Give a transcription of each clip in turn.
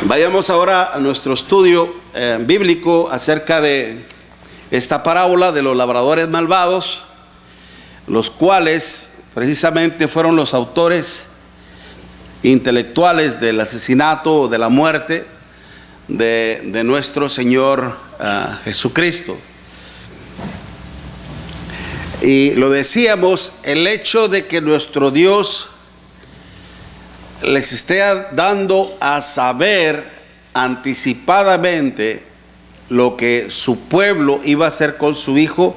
Vayamos ahora a nuestro estudio bíblico acerca de esta parábola de los labradores malvados, los cuales precisamente fueron los autores intelectuales del asesinato, de la muerte de nuestro Señor Jesucristo. Y lo decíamos, el hecho de que nuestro Dios les esté dando a saber anticipadamente lo que su pueblo iba a hacer con su hijo,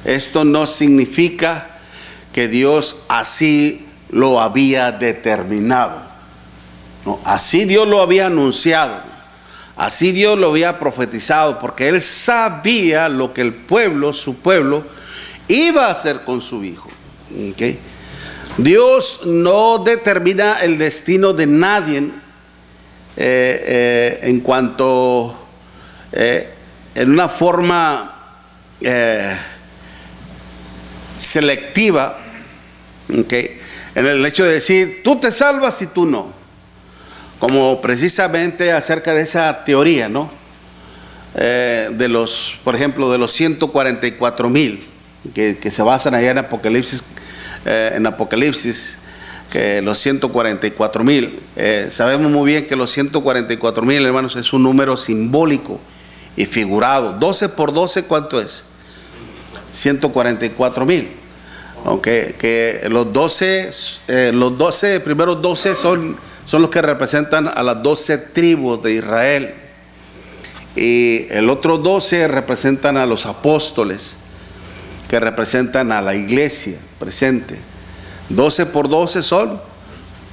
esto no significa que Dios así lo había determinado. No, así Dios lo había anunciado, así Dios lo había profetizado, porque Él sabía lo que el pueblo, su pueblo, iba a hacer con su hijo. ¿Okay? Dios no determina el destino de nadie en cuanto en una forma selectiva, ¿okay? En el hecho de decir tú te salvas y tú no, como precisamente acerca de esa teoría, ¿no? De los, por ejemplo, de los 144,000 que se basan allá en Apocalipsis, que los 144,000, sabemos muy bien que los 144,000, hermanos, es un número simbólico y figurado. 12 por 12, ¿cuánto es? 144,000. Aunque que los 12 primeros 12 son los que representan a las 12 tribus de Israel, y el otro 12 representan a los apóstoles, que representan a la iglesia presente. 12 por 12 son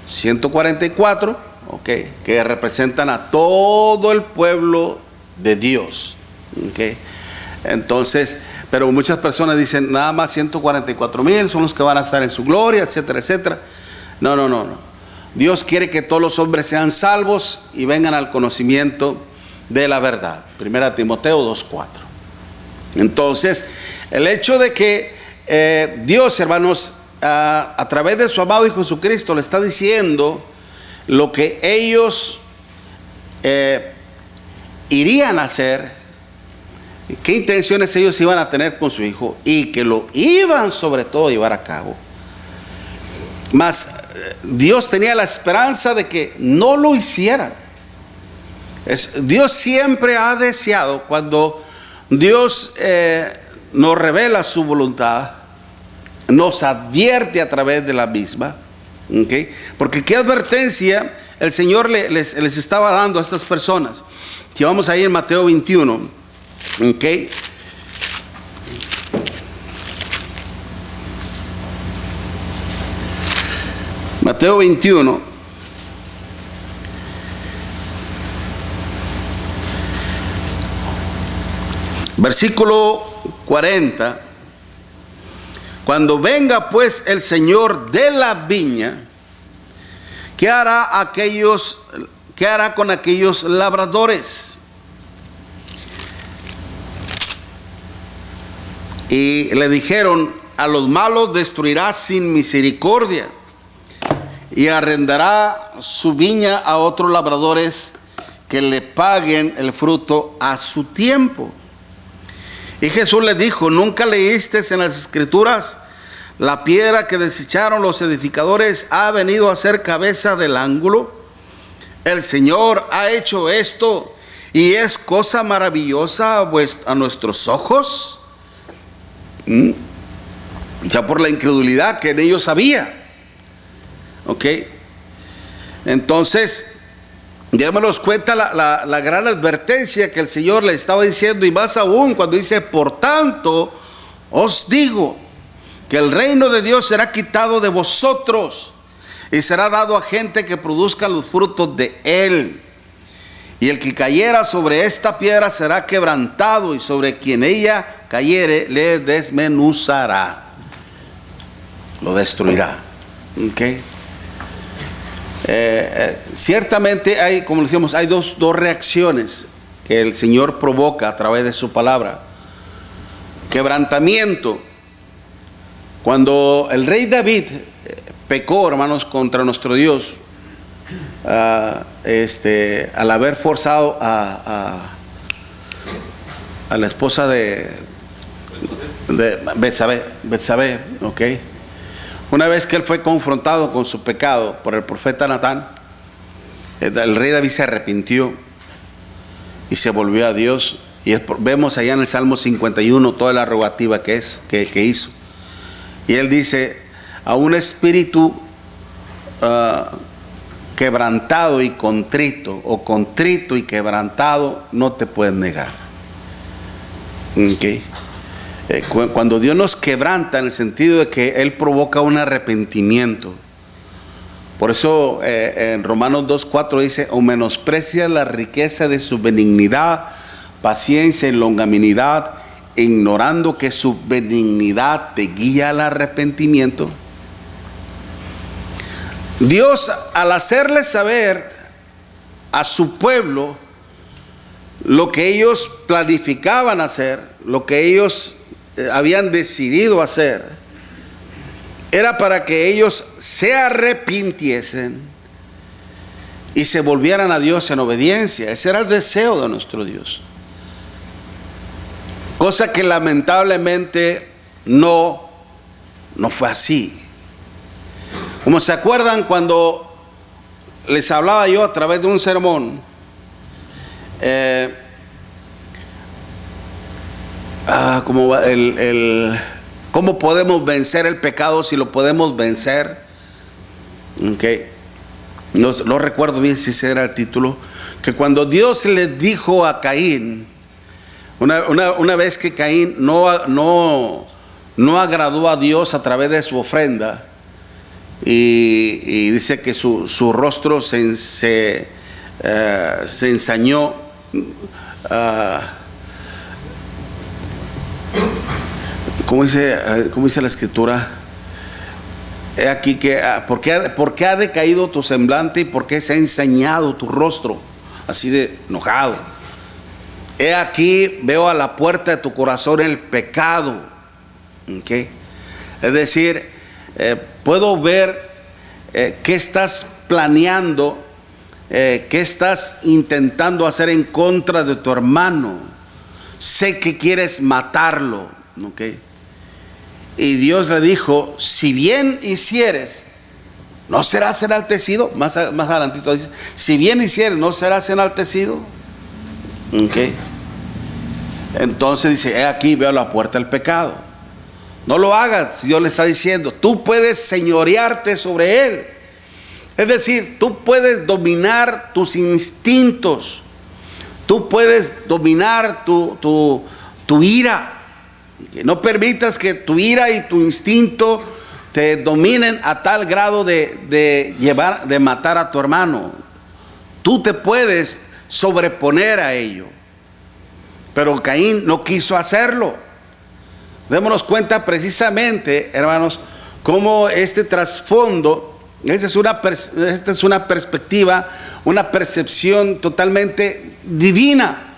144, okay, que representan a todo el pueblo de Dios. Okay. Entonces, pero muchas personas dicen nada más 144,000 son los que van a estar en su gloria, etcétera, etcétera. No. Dios quiere que todos los hombres sean salvos y vengan al conocimiento de la verdad. 1 Timoteo 2:4. Entonces, el hecho de que Dios, hermanos, a través de su amado Hijo Jesucristo le está diciendo lo que ellos irían a hacer, qué intenciones ellos iban a tener con su hijo, y que lo iban sobre todo a llevar a cabo. Mas Dios tenía la esperanza de que no lo hicieran. Dios siempre ha deseado, cuando Dios nos revela su voluntad, nos advierte a través de la misma, ¿okay? Porque qué advertencia el Señor les estaba dando a estas personas. Si vamos ahí en Mateo 21, ¿okay? Mateo 21, versículo 40. Cuando venga pues el Señor de la viña, ¿qué hará con aquellos labradores? Y le dijeron: a los malos destruirá sin misericordia, y arrendará su viña a otros labradores que le paguen el fruto a su tiempo. Y Jesús le dijo: ¿nunca leísteis en las Escrituras? La piedra que desecharon los edificadores ha venido a ser cabeza del ángulo. El Señor ha hecho esto, y es cosa maravillosa a nuestros ojos. Ya por la incredulidad que en ellos había. Ok. Entonces, démonos cuenta la gran advertencia que el Señor le estaba diciendo, y más aún cuando dice: por tanto os digo que el reino de Dios será quitado de vosotros y será dado a gente que produzca los frutos de él. Y el que cayera sobre esta piedra será quebrantado, y sobre quien ella cayere le desmenuzará, lo destruirá. Okay. Ciertamente hay, como decíamos, hay dos reacciones que el Señor provoca a través de su palabra. Quebrantamiento. Cuando el rey David pecó, hermanos, contra nuestro Dios, al haber forzado a la esposa de Betsabé, ¿ok? Una vez que él fue confrontado con su pecado por el profeta Natán, el rey David se arrepintió y se volvió a Dios. Y vemos allá en el Salmo 51 toda la rogativa que hizo. Y él dice: a un espíritu quebrantado y contrito, o contrito y quebrantado, no te puedes negar. ¿Okay? Cuando Dios nos quebranta, en el sentido de que Él provoca un arrepentimiento. Por eso en Romanos 2:4 dice: o menosprecias la riqueza de su benignidad, paciencia y longanimidad, ignorando que su benignidad te guía al arrepentimiento. Dios, al hacerle saber a su pueblo lo que ellos planificaban hacer, lo que ellos habían decidido hacer, era para que ellos se arrepintiesen y se volvieran a Dios en obediencia. Ese era el deseo de nuestro Dios. Cosa que lamentablemente no fue así. Como se acuerdan cuando les hablaba yo a través de un sermón, ¿cómo podemos vencer el pecado? Si lo podemos vencer. Okay. No recuerdo bien si ese era el título. Que cuando Dios le dijo a Caín, una vez que Caín no agradó a Dios a través de su ofrenda, y dice que su rostro se ensañó. ¿Cómo dice la escritura? He aquí que ¿por qué ha decaído tu semblante y por qué se ha ensañado tu rostro? Así de enojado. He aquí, veo a la puerta de tu corazón el pecado. ¿Okay? Es decir, puedo ver qué estás planeando, qué estás intentando hacer en contra de tu hermano. Sé que quieres matarlo. ¿Okay? Y Dios le dijo: si bien hicieres, no serás enaltecido. Más adelantito dice: si bien hicieres, no serás enaltecido. ¿Okay? Entonces dice: he aquí, veo a la puerta del pecado. No lo hagas. Dios le está diciendo: tú puedes señorearte sobre él. Es decir, tú puedes dominar tus instintos. Tú puedes dominar tu ira. No permitas que tu ira y tu instinto te dominen a tal grado de matar a tu hermano. Tú te puedes sobreponer a ello. Pero Caín no quiso hacerlo. Démonos cuenta precisamente, hermanos, cómo este trasfondo, esta es una perspectiva, una percepción totalmente divina.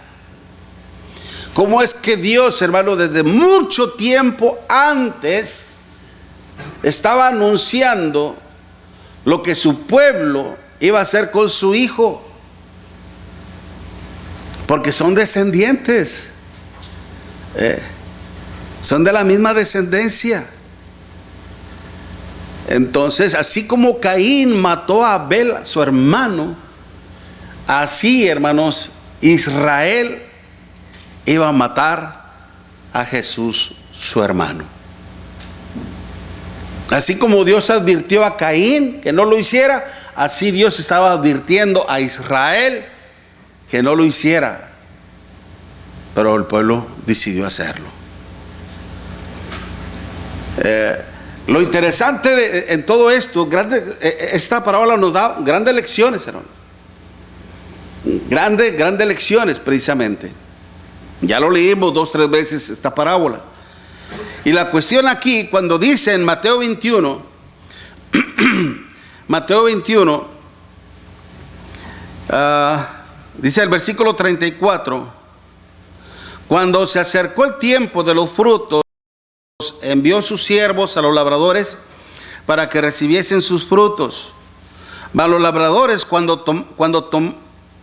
Cómo es que Dios, hermano, desde mucho tiempo antes estaba anunciando lo que su pueblo iba a hacer con su hijo, porque son descendientes. Son de la misma descendencia. Entonces, así como Caín mató a Abel, su hermano, así, hermanos, Israel iba a matar a Jesús, su hermano. Así como Dios advirtió a Caín que no lo hiciera, así Dios estaba advirtiendo a Israel que no lo hiciera. Pero el pueblo decidió hacerlo. Lo interesante en todo esto, esta parábola nos da grandes lecciones, hermano. Grandes lecciones, precisamente. Ya lo leímos 2 o 3 veces esta parábola. Y la cuestión aquí, cuando dice en Mateo 21, dice el versículo 34, cuando se acercó el tiempo de los frutos, envió sus siervos a los labradores para que recibiesen sus frutos. Malos labradores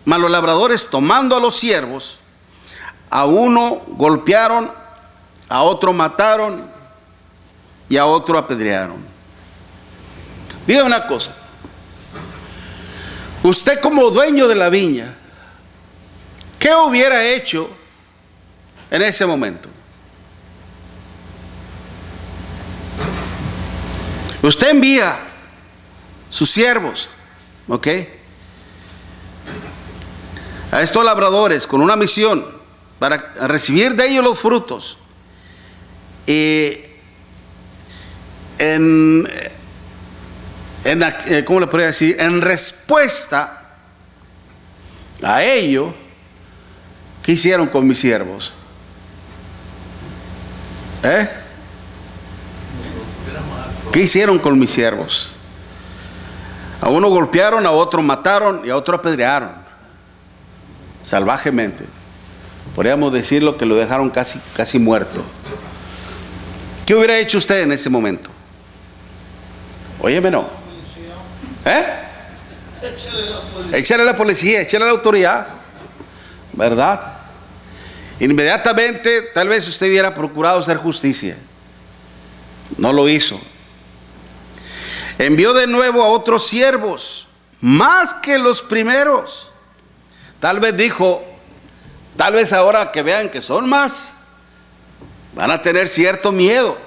malos labradores tomando a los siervos, a uno golpearon, a otro mataron y a otro apedrearon. Dígame una cosa. Usted como dueño de la viña, ¿qué hubiera hecho en ese momento? Usted envía sus siervos, ¿ok?, a estos labradores con una misión para recibir de ellos los frutos. ¿Cómo le podría decir? En respuesta a ello, ¿qué hicieron con mis siervos? ¿Qué hicieron con mis siervos? A uno golpearon, a otro mataron y a otro apedrearon salvajemente. Podríamos decirlo que lo dejaron casi muerto. ¿Qué hubiera hecho usted en ese momento? Óyeme, no. Échale a la policía, échale a la autoridad, ¿verdad? Inmediatamente, tal vez usted hubiera procurado hacer justicia. No lo hizo. Envió de nuevo a otros siervos, más que los primeros. Tal vez dijo, tal vez ahora que vean que son más, van a tener cierto miedo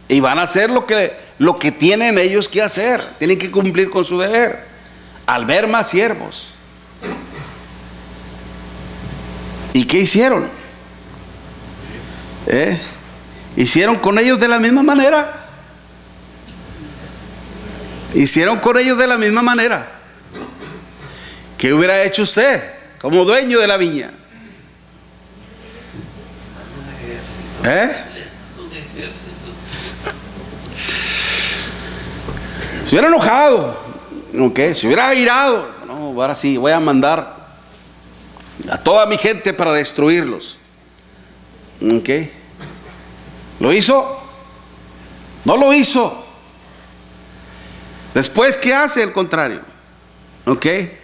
y van a hacer lo que tienen ellos que hacer. Tienen que cumplir con su deber al ver más siervos. ¿Y qué hicieron? ¿Hicieron con ellos de la misma manera? Hicieron con ellos de la misma manera. ¿Qué hubiera hecho usted como dueño de la viña? Se hubiera enojado, ¿okay? Se hubiera airado. No, ahora sí, voy a mandar a toda mi gente para destruirlos. ¿Okay? ¿Lo hizo? No lo hizo. Después, ¿qué hace? El contrario. ¿Okay?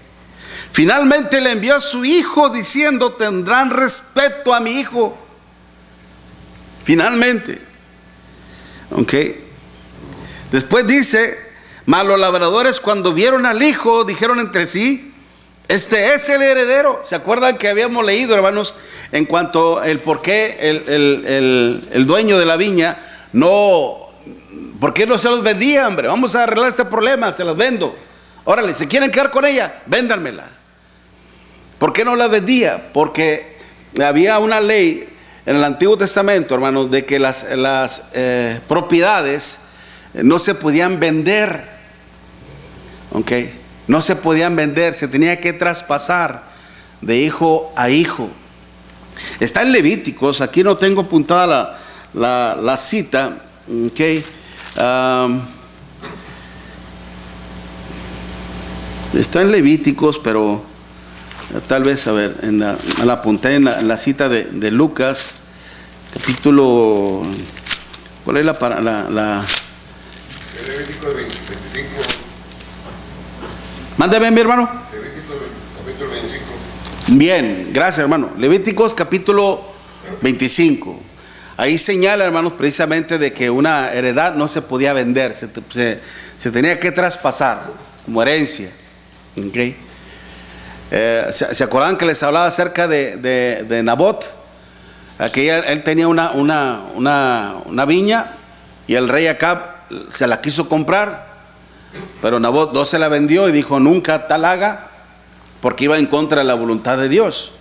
Finalmente le envió a su hijo diciendo, tendrán respeto a mi hijo. Finalmente. ¿Ok? Después dice, mas los labradores cuando vieron al hijo, dijeron entre sí, este es el heredero. ¿Se acuerdan que habíamos leído, hermanos, en cuanto el por qué el dueño de la viña ¿por qué no se los vendía, hombre? Vamos a arreglar este problema, se las vendo. Órale, ¿se quieren quedar con ella? Véndanmela. ¿Por qué no la vendía? Porque había una ley en el Antiguo Testamento, hermanos, de que las propiedades no se podían vender. ¿Ok? No se podían vender, se tenía que traspasar de hijo a hijo. Está en Levíticos, aquí no tengo apuntada la cita. ¿Ok? Está en Levíticos, pero tal vez, a ver, la apunté en la cita de Lucas, capítulo, ¿cuál es la? Levítico 25. Mándame, mi hermano. Levítico capítulo 25. Bien, gracias, hermano. Levíticos capítulo 25. Ahí señala, hermanos, precisamente de que una heredad no se podía vender, se tenía que traspasar como herencia. ¿Okay? ¿Se acuerdan que les hablaba acerca de Nabot? Que él tenía una viña y el rey Acab se la quiso comprar, pero Nabot no se la vendió y dijo, nunca tal haga, porque iba en contra de la voluntad de Dios.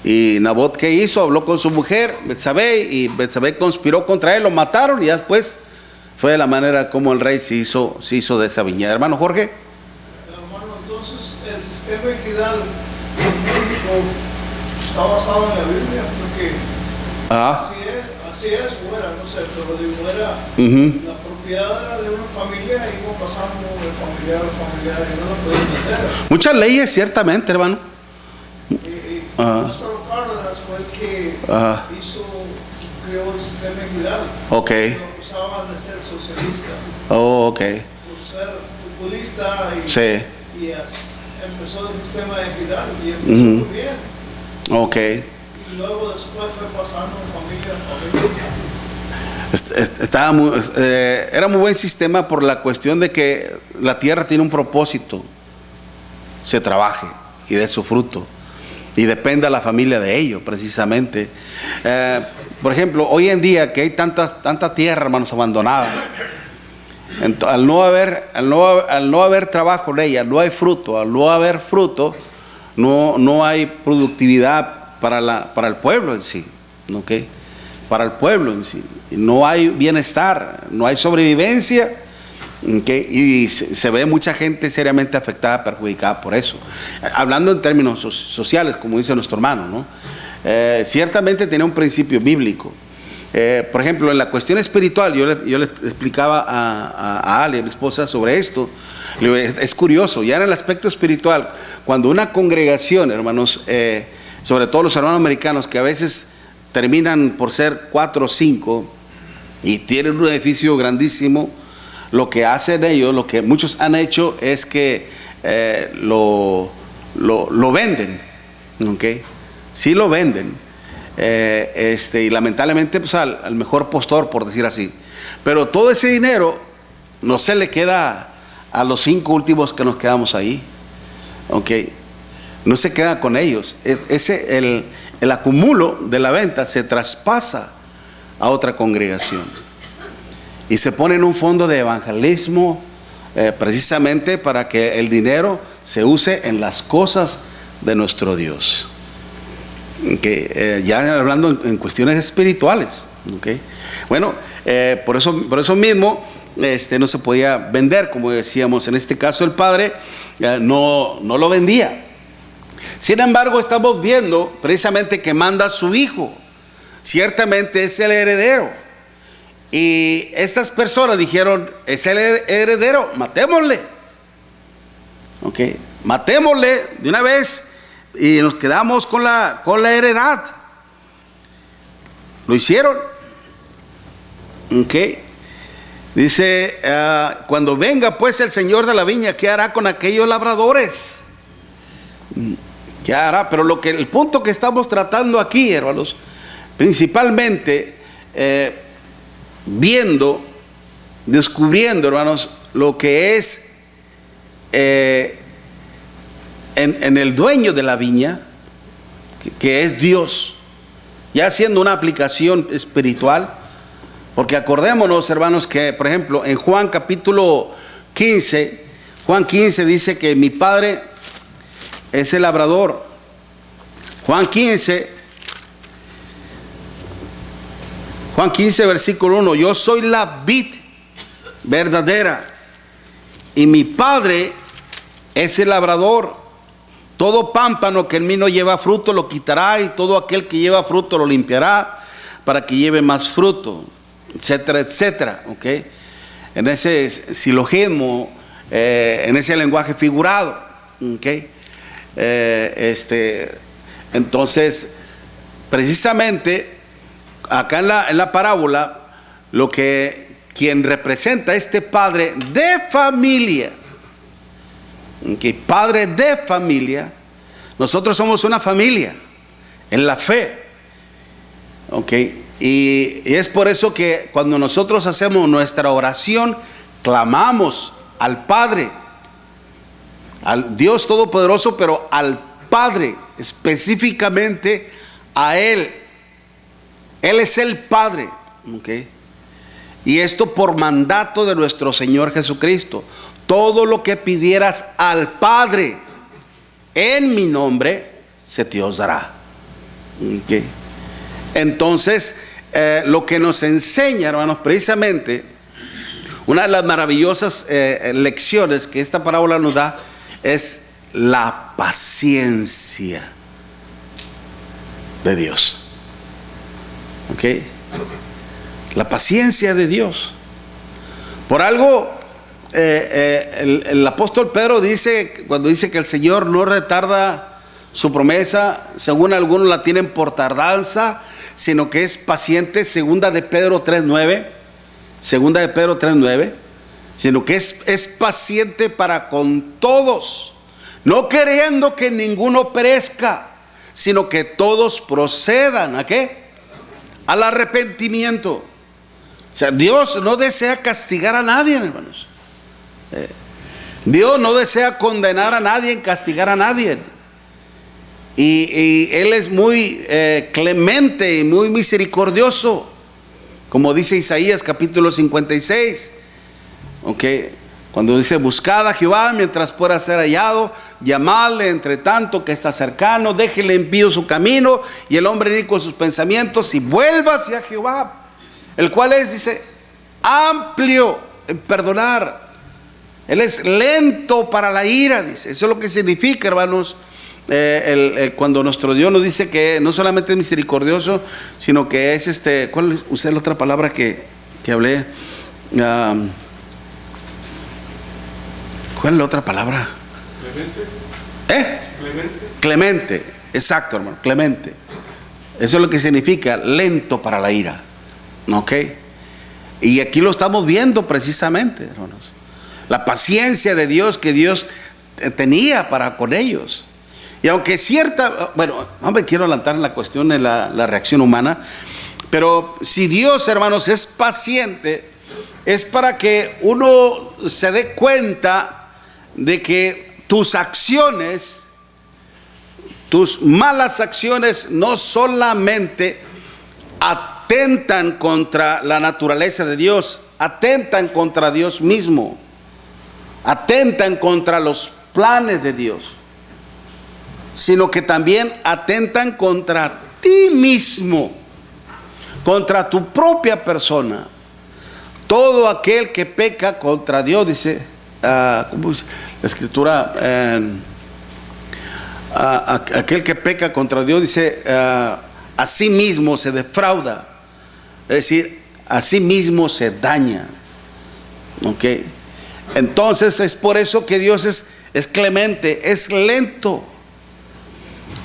Y Nabot, ¿qué hizo? Habló con su mujer Betsabé, y Betsabé conspiró contra él, lo mataron, y ya después fue de la manera como el rey se hizo de esa viña. Hermano Jorge. Hermano, entonces el sistema equidal en México está basado en la Biblia, porque así es, fuera, no sé, pero digo, la propiedad era de una familia y iba pasando de familiar a familiar y no lo podían meter. Muchas leyes, ciertamente, hermano. Lázaro Cárdenas fue el que creó el sistema equidal. Ok. Lo acusaban de ser socialista. Oh, ok. Por futbolista y, Sí. empezó el sistema de equidad y empezó muy bien. Ok. Y luego después fue pasando familia a familia. Era muy buen sistema por la cuestión de que la tierra tiene un propósito, se trabaje y dé su fruto y dependa la familia de ello precisamente. Por ejemplo, hoy en día que hay tanta tierra, hermanos, abandonada, al no haber trabajo en ella, no hay fruto. Al no haber fruto, no hay productividad para el pueblo en sí, ¿okay? Para el pueblo en sí. No hay bienestar, no hay sobrevivencia, ¿okay? Y se ve mucha gente seriamente afectada, perjudicada por eso. Hablando en términos sociales, como dice nuestro hermano, ¿no? Ciertamente tiene un principio bíblico. Por ejemplo, en la cuestión espiritual, yo le explicaba a Ale, a mi esposa, sobre esto. Es curioso, ya en el aspecto espiritual, cuando una congregación, hermanos, sobre todo los hermanos americanos, que a veces terminan por ser 4 o 5 y tienen un edificio grandísimo, lo que hacen ellos, lo que muchos han hecho es que lo venden, ¿okay? Sí lo venden. Y lamentablemente pues, al mejor postor, por decir así, pero todo ese dinero no se le queda a los 5 últimos que nos quedamos ahí, okay. No se queda con ellos. El acumulo de la venta se traspasa a otra congregación y se pone en un fondo de evangelismo, precisamente para que el dinero se use en las cosas de nuestro Dios. Ya hablando en cuestiones espirituales, ¿okay? Bueno, por eso mismo no se podía vender, como decíamos. En este caso el padre no lo vendía. Sin embargo, estamos viendo precisamente que manda a su hijo. Ciertamente es el heredero. Y estas personas dijeron: es el heredero, matémosle. ¿Okay? Matémosle de una vez y nos quedamos con la heredad. Lo hicieron. ¿Okay? Dice: cuando venga pues el señor de la viña, ¿qué hará con aquellos labradores? ¿Qué hará? Pero el punto que estamos tratando aquí, hermanos, principalmente descubriendo, hermanos, lo que es en el dueño de la viña, que es Dios, ya haciendo una aplicación espiritual. Porque acordémonos, hermanos, que por ejemplo en Juan capítulo 15, Juan 15 dice que mi Padre es el labrador. Juan 15 versículo 1: yo soy la vid verdadera y mi Padre es el labrador. Todo pámpano que en mí no lleva fruto lo quitará, y todo aquel que lleva fruto lo limpiará para que lleve más fruto, etcétera, etcétera. ¿Okay? En ese silogismo, en ese lenguaje figurado. ¿Okay? Entonces, precisamente acá en la parábola, quien representa a este padre de familia, que padre de familia, nosotros somos una familia en la fe, ¿okay? Y es por eso que cuando nosotros hacemos nuestra oración, clamamos al Padre, al Dios Todopoderoso, pero al Padre, específicamente a Él. Él es el Padre, ¿okay? Y esto por mandato de nuestro Señor Jesucristo: todo lo que pidieras al Padre en mi nombre, se te os dará. ¿Okay? Entonces, lo que nos enseña, hermanos, precisamente, una de las maravillosas lecciones que esta parábola nos da es la paciencia de Dios. ¿Okay? La paciencia de Dios. Por algo, el apóstol Pedro dice, cuando dice que el Señor no retarda su promesa, según algunos la tienen por tardanza, sino que es paciente. Segunda de Pedro 3:9. sino que es paciente para con todos, no queriendo que ninguno perezca, sino que todos procedan ¿a qué? Al arrepentimiento. O sea, Dios no desea castigar a nadie, hermanos. Dios no desea condenar a nadie, castigar a nadie. Y Él es muy clemente y muy misericordioso, como dice Isaías capítulo 56. Cuando dice: buscad a Jehová mientras pueda ser hallado, llamadle entre tanto que está cercano, déjele impío su camino y el hombre ir con sus pensamientos, y vuelva hacia Jehová, el cual es, dice, amplio en perdonar. Él es lento para la ira, dice. Eso es lo que significa, hermanos, cuando nuestro Dios nos dice que no solamente es misericordioso, sino que es ¿cuál es? Usé la otra palabra que hablé. ¿Cuál es la otra palabra? Clemente. Clemente, exacto, hermano, clemente. Eso es lo que significa lento para la ira. Y aquí lo estamos viendo precisamente, hermanos. La paciencia de Dios que Dios tenía para con ellos. Y aunque no me quiero adelantar en la cuestión de la reacción humana, pero si Dios, hermanos, es paciente, es para que uno se dé cuenta de que tus acciones, tus malas acciones, no solamente atentan contra la naturaleza de Dios, atentan contra Dios mismo, atentan contra los planes de Dios, sino que también atentan contra ti mismo, contra tu propia persona. Todo aquel que peca contra Dios, dice ¿cómo dice la Escritura? Aquel que peca contra Dios, dice, a sí mismo se defrauda, es decir, a sí mismo se daña. Entonces es por eso que Dios es clemente, es lento.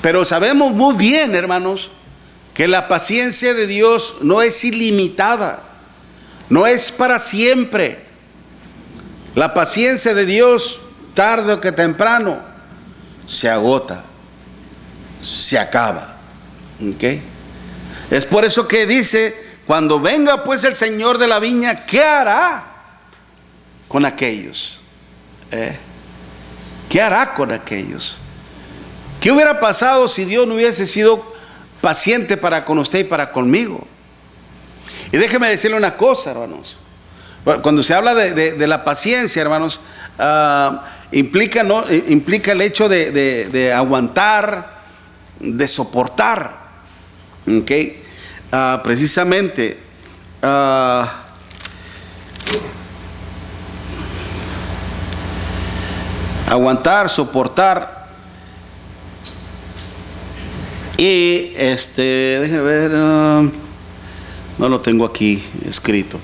Pero sabemos muy bien, hermanos, que la paciencia de Dios no es ilimitada, no es para siempre. La paciencia de Dios, tarde o que temprano, se agota, se acaba. Es por eso que dice: cuando venga pues el Señor de la viña, ¿qué hará con aquellos? ¿Qué hará con aquellos? ¿Qué hubiera pasado si Dios no hubiese sido paciente para con usted y para conmigo? Y déjeme decirle una cosa, hermanos. Cuando se habla de la paciencia, hermanos, implica el hecho de aguantar, de soportar. Precisamente aguantar, soportar. Y déjeme ver, no lo tengo aquí escrito.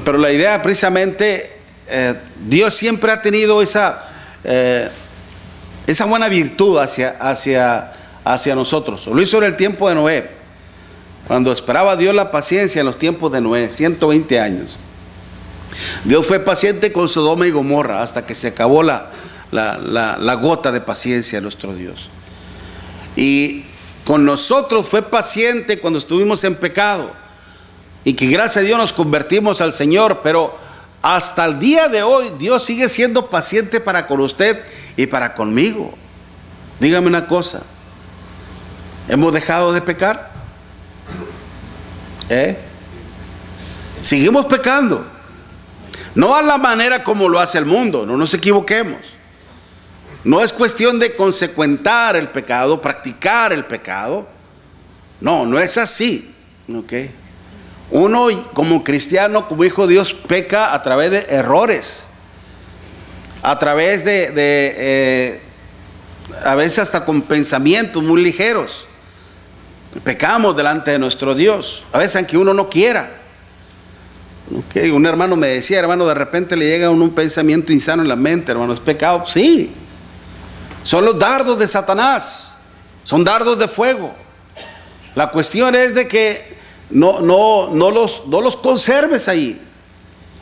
Pero la idea precisamente, Dios siempre ha tenido esa buena virtud hacia nosotros. Lo hizo en el tiempo de Noé, cuando esperaba Dios la paciencia en los tiempos de Noé, 120 años. Dios fue paciente con Sodoma y Gomorra hasta que se acabó la gota de paciencia de nuestro Dios. Y con nosotros fue paciente cuando estuvimos en pecado, y que gracias a Dios nos convertimos al Señor. Pero hasta el día de hoy Dios sigue siendo paciente para con usted y para conmigo. Dígame una cosa: ¿hemos dejado de pecar? Seguimos pecando, no a la manera como lo hace el mundo, no nos equivoquemos. No es cuestión de consecuentar el pecado, practicar el pecado. No es así. Uno como cristiano, como hijo de Dios, peca a través de errores, a través a veces hasta con pensamientos muy ligeros. Pecamos delante de nuestro Dios, a veces aunque uno no quiera. Un hermano me decía: hermano, de repente le llega a uno un pensamiento insano en la mente, hermano, ¿es pecado? Sí, son los dardos de Satanás, son dardos de fuego. La cuestión es de que no los conserves ahí.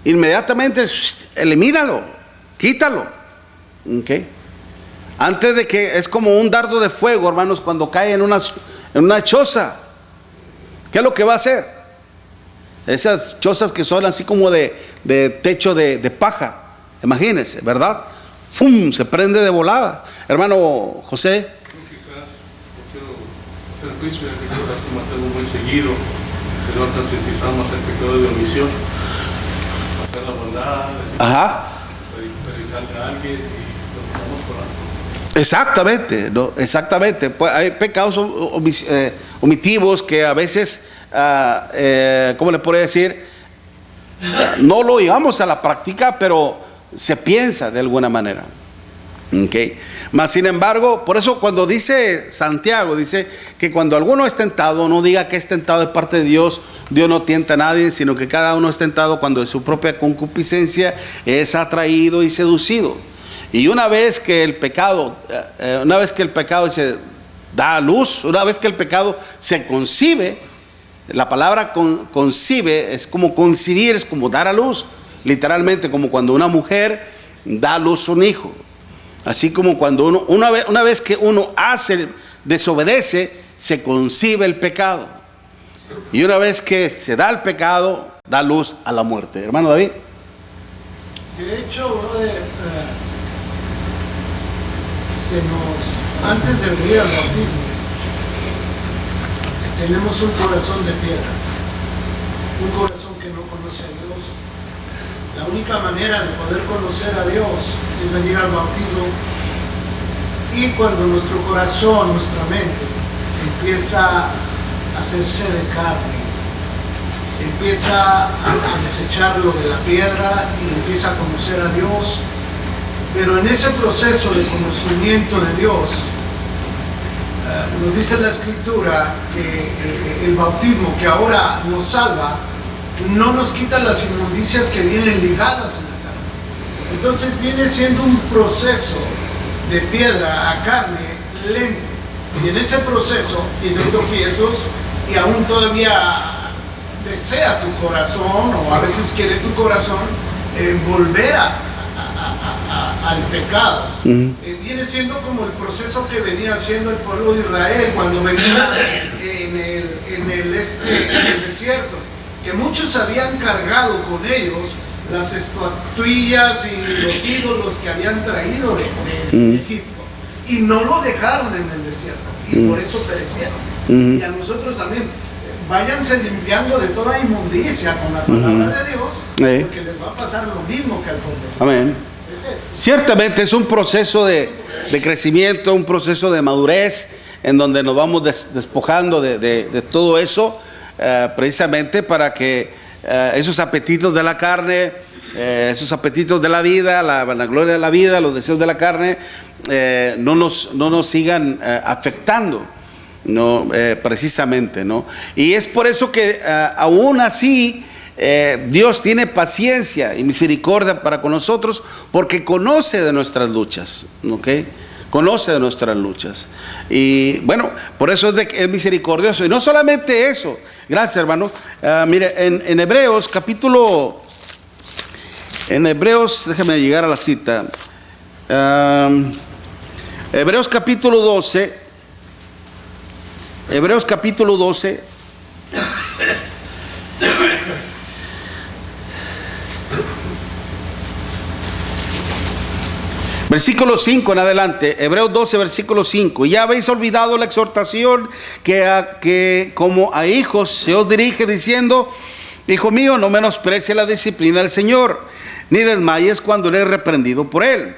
inmediatamente elimínalo, quítalo. ¿Okay? Antes de que, es como un dardo de fuego, hermanos, cuando cae en una choza. ¿Qué es lo que va a hacer? Esas chozas que son así como de techo de paja, imagínense, ¿verdad? ¡Fum! Se prende de volada. Hermano José. Quizás, no quiero hacer juicio, ya que quizás cometemos muy seguido, que no concientizamos el pecado de omisión, hacer la bondad, Ajá. predicarle a alguien y lo pasamos por alto. Exactamente, ¿no? Exactamente. Pues hay pecados omitivos que a veces, ¿cómo le puedo decir? No lo llevamos a la práctica, pero se piensa de alguna manera. Okay. Mas sin embargo, por eso cuando dice Santiago, dice que cuando alguno es tentado, no diga que es tentado de parte de Dios. Dios no tienta a nadie, sino que cada uno es tentado cuando de su propia concupiscencia es atraído y seducido. Y una vez que el pecado se da a luz, una vez que el pecado se concibe, la palabra concibe es como concebir, es como dar a luz, literalmente como cuando una mujer da a luz un hijo. Así como cuando una vez que uno desobedece, se concibe el pecado. Y una vez que se da el pecado, da luz a la muerte. Hermano David. De hecho, brother, antes de venir al bautismo, tenemos un corazón de piedra, un corazón que no conoce a Dios. La única manera de poder conocer a Dios es venir al bautismo, y cuando nuestro corazón, nuestra mente empieza a hacerse de carne, empieza a desechar lo de la piedra y empieza a conocer a Dios. Pero en ese proceso de conocimiento de Dios, nos dice la Escritura que el bautismo que ahora nos salva no nos quita las inmundicias que vienen ligadas en la carne. Entonces viene siendo un proceso de piedra a carne lento. Y en ese proceso tienes tropiezos y aún todavía desea tu corazón, o a veces quiere tu corazón volver al pecado. Viene siendo como el proceso que venía haciendo el pueblo de Israel cuando venía en el desierto, que muchos habían cargado con ellos las estatuillas y los ídolos que habían traído de Egipto, y no lo dejaron en el desierto, y por eso perecieron. Y a nosotros también, váyanse limpiando de toda inmundicia con la palabra de Dios, porque les va a pasar lo mismo que al Cordero. Amén. Ciertamente es un proceso de crecimiento, un proceso de madurez, en donde nos vamos despojando de todo eso, precisamente para que esos apetitos de la carne, esos apetitos de la vida, la vanagloria de la vida, los deseos de la carne, no nos sigan afectando, ¿no? Precisamente, ¿no? Y es por eso que aún así Dios tiene paciencia y misericordia para con nosotros, porque conoce de nuestras luchas, ¿ok? Conoce de nuestras luchas. Y bueno, por eso es misericordioso. Y no solamente eso. Gracias, hermano. Mire, en Hebreos capítulo... déjame llegar a la cita. Hebreos capítulo 12. Hebreos capítulo 12. Versículo 5 en adelante, Hebreos 12, versículo 5. Ya habéis olvidado la exhortación que como a hijos se os dirige, diciendo: hijo mío, no menosprecie la disciplina del Señor, ni desmayes cuando eres reprendido por Él.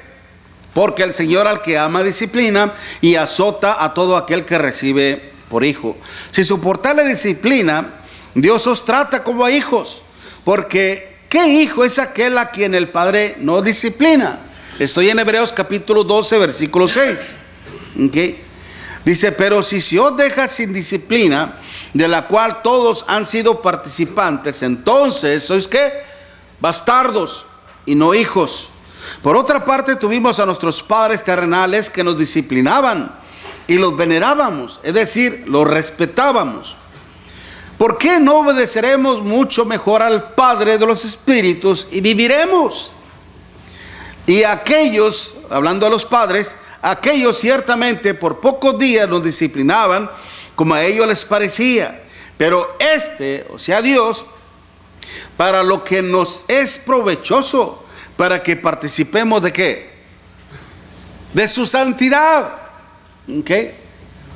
Porque el Señor al que ama disciplina y azota a todo aquel que recibe por hijo. Si soportáis la disciplina, Dios os trata como a hijos. Porque ¿qué hijo es aquel a quien el Padre no disciplina? Estoy en Hebreos capítulo 12, versículo 6. ¿Okay? Dice: pero si se os deja sin disciplina, de la cual todos han sido participantes, entonces sois ¿qué? Bastardos y no hijos. Por otra parte, tuvimos a nuestros padres terrenales que nos disciplinaban y los venerábamos, es decir, los respetábamos. ¿por qué no obedeceremos mucho mejor al Padre de los Espíritus y viviremos? Y aquellos, hablando a los padres, aquellos ciertamente por pocos días nos disciplinaban como a ellos les parecía, pero o sea Dios, para lo que nos es provechoso, para que participemos ¿de qué? De su santidad. ¿Ok?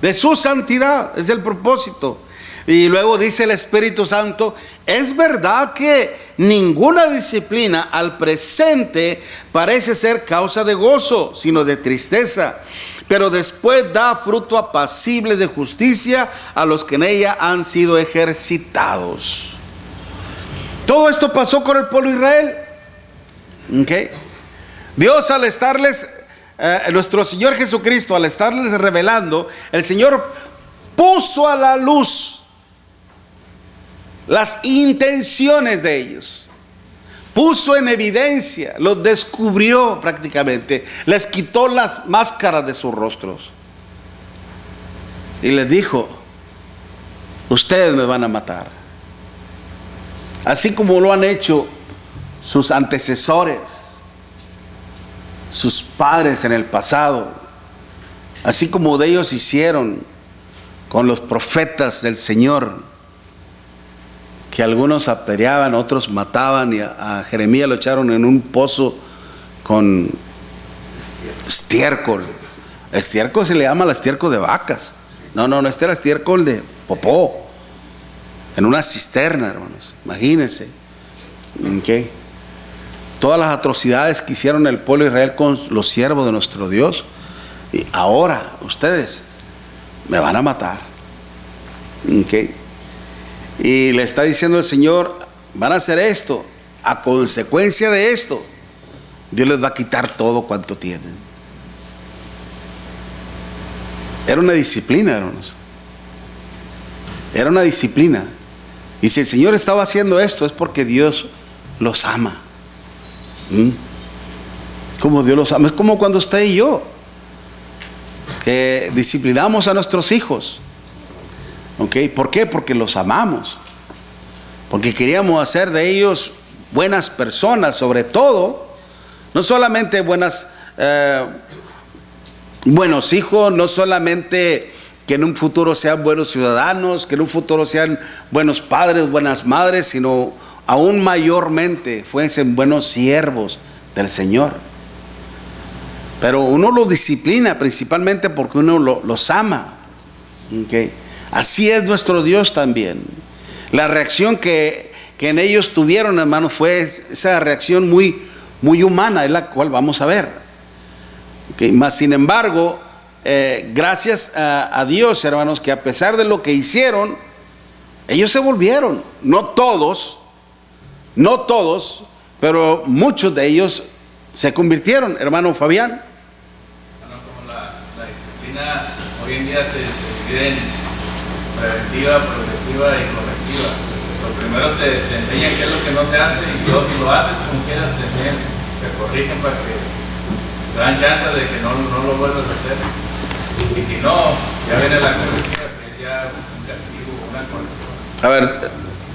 De su santidad, es el propósito. Y luego dice el Espíritu Santo, es verdad que ninguna disciplina al presente parece ser causa de gozo, sino de tristeza, pero después da fruto apacible de justicia a los que en ella han sido ejercitados. Todo esto pasó con el pueblo de Israel. ¿Okay? Dios al estarles, nuestro Señor Jesucristo al estarles revelando, el Señor puso a la luz las intenciones de ellos, puso en evidencia, los descubrió prácticamente, les quitó las máscaras de sus rostros y les dijo, ustedes me van a matar, así como lo han hecho sus antecesores, sus padres en el pasado, así como de ellos hicieron con los profetas del Señor, que algunos apedreaban, otros mataban, y a Jeremías lo echaron en un pozo con estiércol. Estiércol se le llama el estiércol de vacas. No, este era estiércol de popó, en una cisterna, hermanos, imagínense. ¿Okay? Todas las atrocidades que hicieron el pueblo de Israel con los siervos de nuestro Dios, y ahora ustedes me van a matar. ¿Okay? Y le está diciendo el Señor, van a hacer esto, a consecuencia de esto Dios les va a quitar todo cuanto tienen. Era una disciplina, hermanos, era una disciplina. Y si el Señor estaba haciendo esto es porque Dios los ama. Como Dios los ama, es como cuando usted y yo que disciplinamos a nuestros hijos. ¿Okay? ¿Por qué? Porque los amamos, porque queríamos hacer de ellos buenas personas, sobre todo, no solamente buenos hijos, no solamente que en un futuro sean buenos ciudadanos, que en un futuro sean buenos padres, buenas madres, sino aún mayormente fuesen buenos siervos del Señor. Pero uno los disciplina principalmente porque uno los ama. ¿Okay? Así es nuestro Dios también. La reacción que en ellos tuvieron, hermanos, fue esa reacción muy, muy humana, es la cual vamos a ver. ¿Okay? Mas sin embargo, gracias a Dios, hermanos, que a pesar de lo que hicieron, ellos se volvieron. No todos, pero muchos de ellos se convirtieron. Hermano Fabián. Bueno, como la disciplina hoy en día se divide en preventiva, progresiva y correctiva. Lo primero te enseñan qué es lo que no se hace, y luego si lo haces como quieras te enseñan, te corrigen para que te dan chance de que no lo vuelvas a hacer. Y si no, ya viene la correctiva, que es ya un castigo, una corrección. A ver,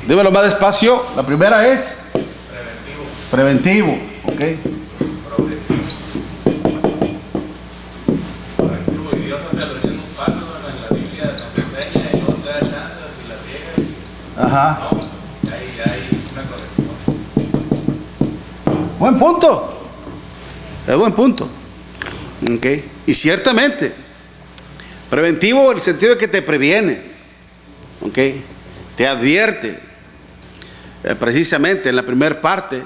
dímelo más despacio. La primera es preventivo. Ok. Ajá. Hay una corrección. Buen punto. Es buen punto. Okay. Y ciertamente, preventivo en el sentido de que te previene. Okay. Te advierte. Precisamente en la primera parte.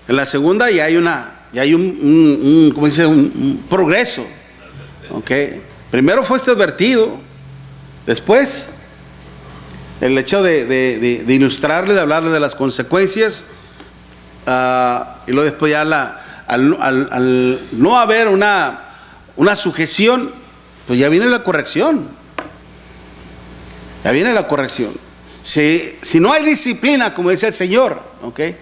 En la segunda ya hay un ¿cómo dice? Un progreso. Okay. Primero fuiste advertido. Después el hecho de ilustrarle, de hablarle de las consecuencias, y luego después ya al no haber una sujeción, pues ya viene la corrección. Ya viene la corrección. Si no hay disciplina, como dice el Señor, ¿okay?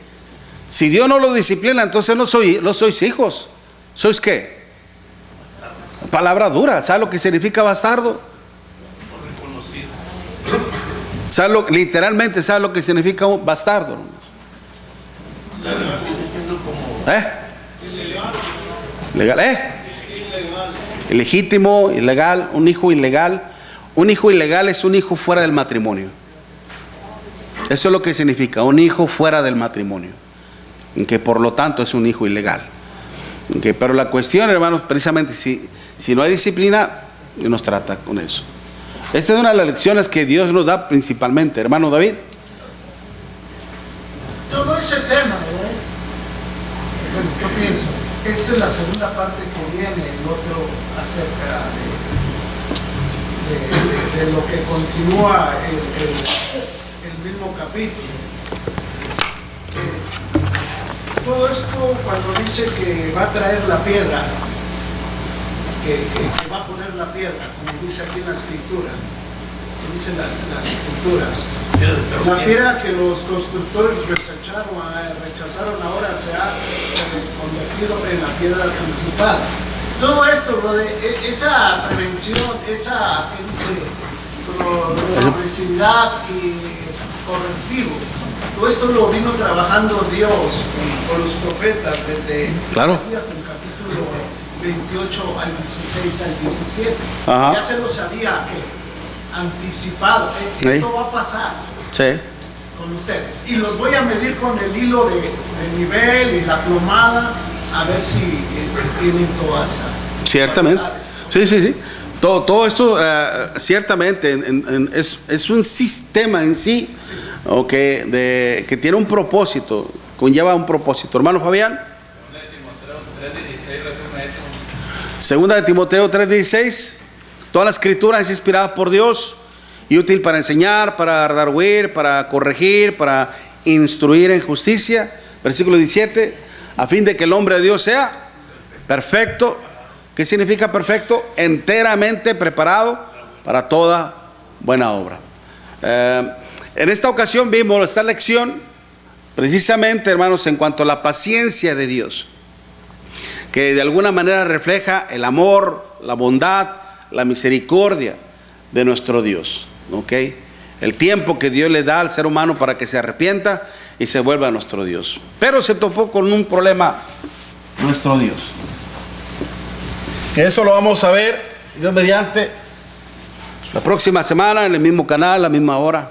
Si Dios no lo disciplina, entonces no sois hijos. ¿Sois qué? Palabra dura. ¿Sabe lo que significa bastardo? Literalmente, ¿sabe lo que significa un bastardo? Legal, ilegítimo, ilegal, un hijo ilegal. Un hijo ilegal es un hijo fuera del matrimonio. Eso es lo que significa, un hijo fuera del matrimonio, que por lo tanto es un hijo ilegal. Pero la cuestión, hermanos, precisamente si no hay disciplina, nos trata con eso. Esta es una de las lecciones que Dios nos da principalmente, hermano David. Todo ese tema, bueno, yo pienso, esa es la segunda parte que viene, el otro acerca de lo que continúa el mismo capítulo. Todo esto cuando dice que va a traer la piedra, que va a poner la piedra, como dice aquí en la escritura, que dice la escritura, la piedra que los constructores rechazaron ahora se ha convertido en la piedra principal. Todo esto, esa prevención, esa progresividad y correctivo, todo esto lo vino trabajando Dios con los profetas desde Isaías, en capítulo 28 al 16 al 17. Ajá. Ya se los había anticipado. Esto va a pasar con ustedes. Y los voy a medir con el hilo de nivel y la plomada, a ver si tienen toda esa. Ciertamente. Sí. Todo esto ciertamente es un sistema en sí, que tiene un propósito, conlleva un propósito. Hermano Fabián. Segunda de Timoteo 3:16. Toda la escritura es inspirada por Dios y útil para enseñar, para redarguir, para corregir, para instruir en justicia. Versículo 17. A fin de que el hombre de Dios sea perfecto. ¿Qué significa perfecto? Enteramente preparado para toda buena obra. En esta ocasión vimos esta lección precisamente, hermanos, en cuanto a la paciencia de Dios, que de alguna manera refleja el amor, la bondad, la misericordia de nuestro Dios. El tiempo que Dios le da al ser humano para que se arrepienta y se vuelva a nuestro Dios. Pero se topó con un problema nuestro Dios. Eso lo vamos a ver, Dios mediante, la próxima semana en el mismo canal, a la misma hora.